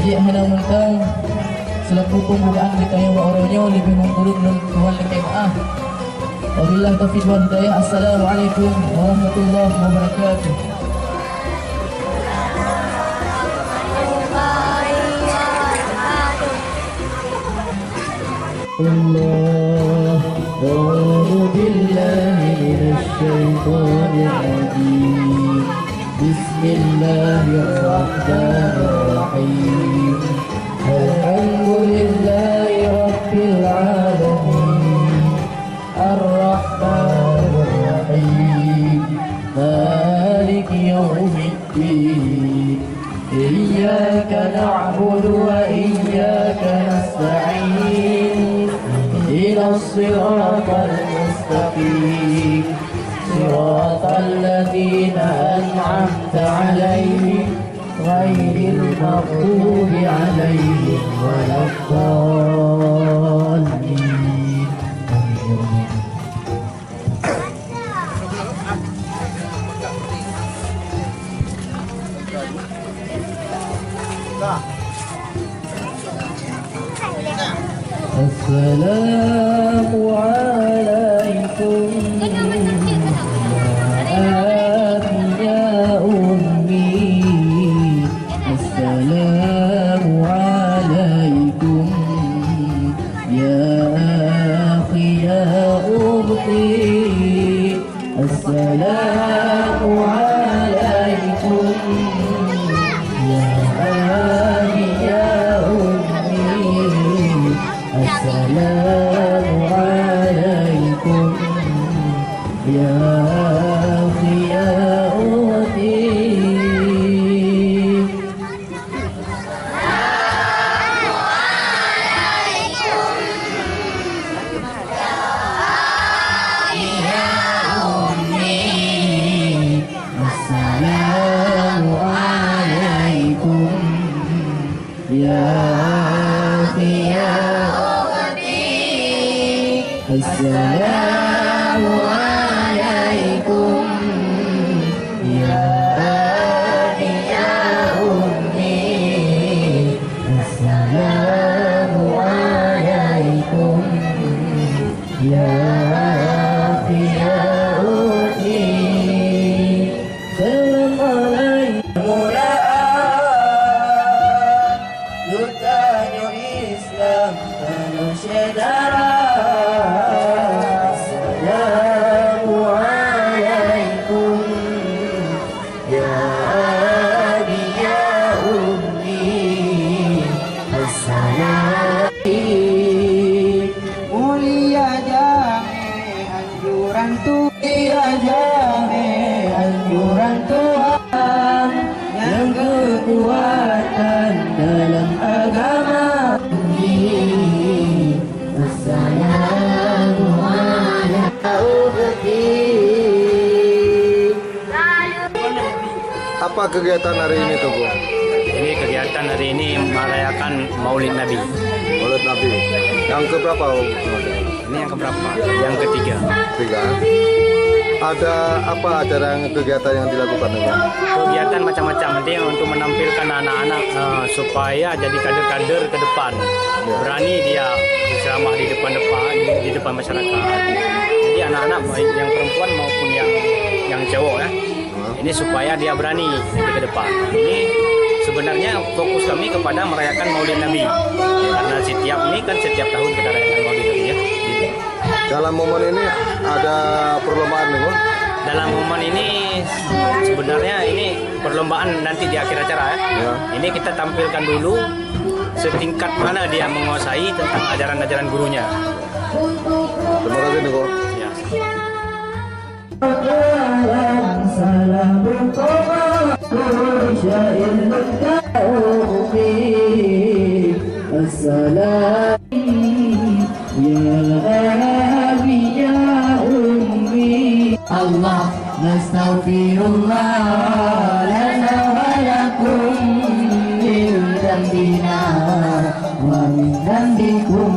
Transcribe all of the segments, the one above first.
Jadi henang mentang selaku pembukaan ditanya wa oronyo lebih mengurut dan tuan lekemaah. Wabillahi taufiq wal hidayah. Assalamualaikum warahmatullahi wabarakatuh. Allah a'udzu billahi minasy syaithanir rajim. Bismillahirrahmanirrahim. Alhamdulillahi rabbil alamin. Ar-Rahmanir Rahim. Maliki yaumiddin. Iyyaka na'budu wa iyyaka nasta'in. Ihdinas siratal mustaqim. Siratal ladzina an'amta 'alaihim ghairil maghdubi 'alaihim waladdallin. Assalamu alaikum ya ummi. Assalamu alaikum ya akhi ya ukhti. Assalamu alaikum ya akhi ya ummi. Assalamu alaikum ya akhi ya ukhti. Assalamu alaikum ya akhi ya Assalamu alaikum ya abi ya ummi. Assalamu alaikum ya abi ya ummi. Salam alaikum Lutanyo Islam Tanyo Syedara. Mulia jame anjuran Tuhan yang kekuatan dalam agama ini. Assalamu alaikum. Apa kegiatan hari ini tuh, Bu? Ini kegiatan hari ini merayakan Maulid Nabi. Maulid Nabi. Yang keberapa? Ini yang keberapa? Yang ketiga. Tiga. Ada apa acara kegiatan yang dilakukan ini? Kegiatan macam-macam nanti untuk menampilkan anak-anak supaya jadi kader-kader ke depan. Ya. Berani dia berceramah di depan masyarakat. Jadi anak-anak baik yang perempuan maupun yang cowok ya. Ini supaya dia berani nanti ke depan. Ini sebenarnya fokus kami kepada merayakan Maulid Nabi. Karena setiap tahun kita rayakan Maulid Nabi ya. Dalam momen ini ada perlombaan nih, Bu? Dalam momen ini sebenarnya ini perlombaan nanti di akhir acara ya. Ya. Ini kita tampilkan dulu setingkat mana dia menguasai tentang ajaran-ajaran gurunya. Terima kasih nih, Bu. Ya. Allah nastaghfirullah lana wa lakum min dhanbina wa min dhanbikum.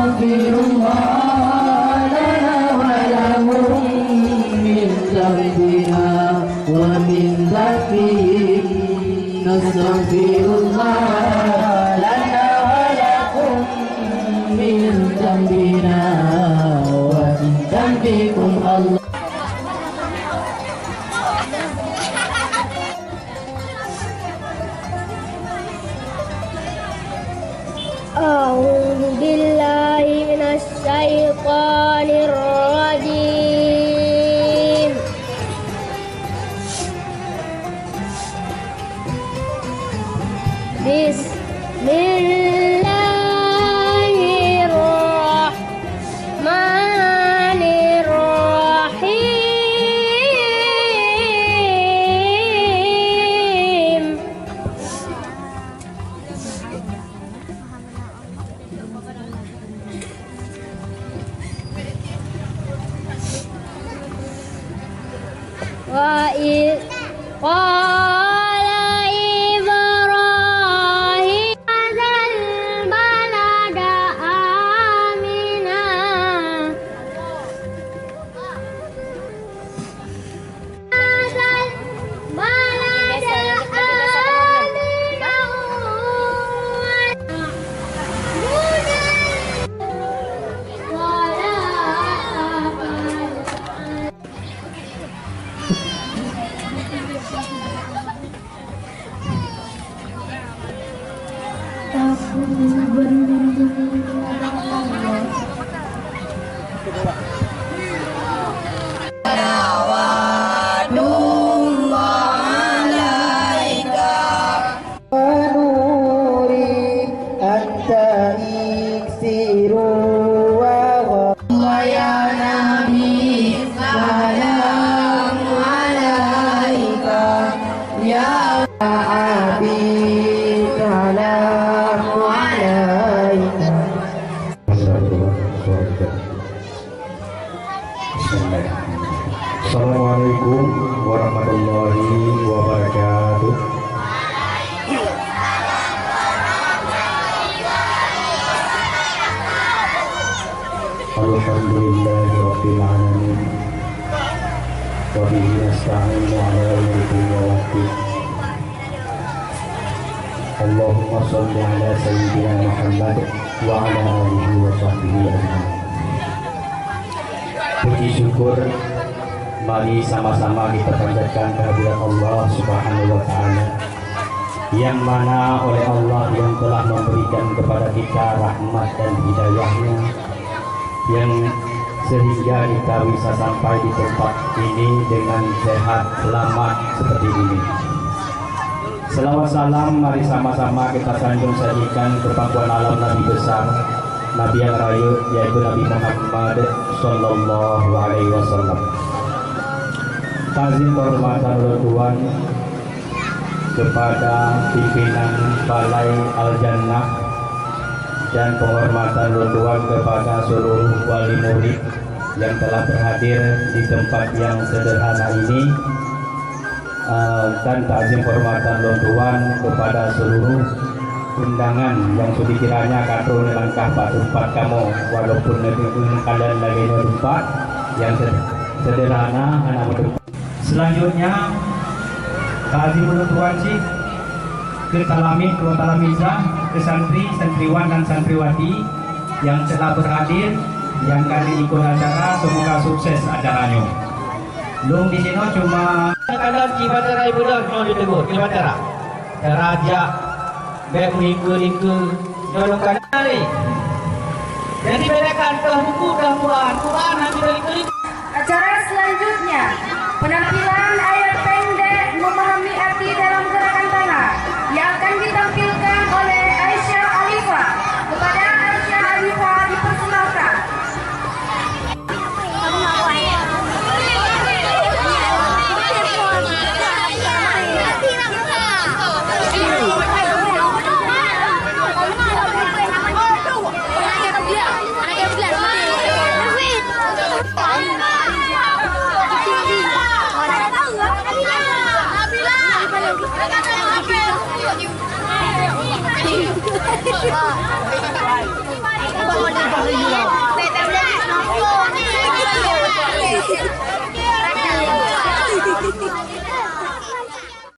Astaghfirullah lana wa lahum min dhanbina wa min dhanbihim. Astaghfirullah lana wa lahum min dhanbina wa min dhanbikum Allah. أعوذ بالله من الشيطان الرجيم. بسم الله الرحمن الرحيم. وإذ قال إبراهيم هذا البلد آمنا هذا البلد آمنا ولا ونوري أنت إكسير Ya Nabi, salam alaika. Ya وعبيد سلام عليك. Assalamualaikum warahmatullahi wabarakatuh. Alhamdulillahi rabbil alamin. Wa bihi nasta'inu ala umuri dunya waddin. Allahumma shalli ala sayyidina Muhammad wa ala alihi wa sahbihi ajma'in. Puji syukur mari sama-sama kita panjatkan kehadirat Allah Subhanahu wa taala, yang mana oleh Allah yang telah memberikan kepada kita rahmat dan hidayahnya, yang sehingga kita bisa sampai di tempat ini dengan sehat selamat seperti ini. Selawat salam mari sama-sama kita sanjung sajikan ke pangkuan alam Nabi besar, Nabi yang rayu, yaitu Nabi Muhammad Sallallahu Alaihi Wasallam. Tazim kehormatan Tuhan kepada pimpinan Balai Al-Jannah dan penghormatan Tuhan kepada seluruh wali murid yang telah berhadir di tempat yang sederhana ini, dan takzim hormatan Tuhan kepada seluruh undangan yang sudah kiranya katul langkah tempat kamu, walaupun kalian lagi tempat yang sederhana anak tempat. Selanjutnya takzim Tuhan sih ke talamid, ke talamizah, ke santri, santriwan dan santriwati yang telah berhadir, yang kali ikut acara, semoga sukses acaranya. Belum di sini cuma Kadang cibatara ibu dah mau ditegur cibatara. Raja baik lingku jolongkan hari. Jadi bedakan ke buku dan Quran nanti dari Acara selanjutnya, penampilan ayat pendek memahami arti dalam gerakan tangan yang akan ditampilkan oleh Aisyah Alifah. Kepada Aisyah Alifah dipersilakan. lah.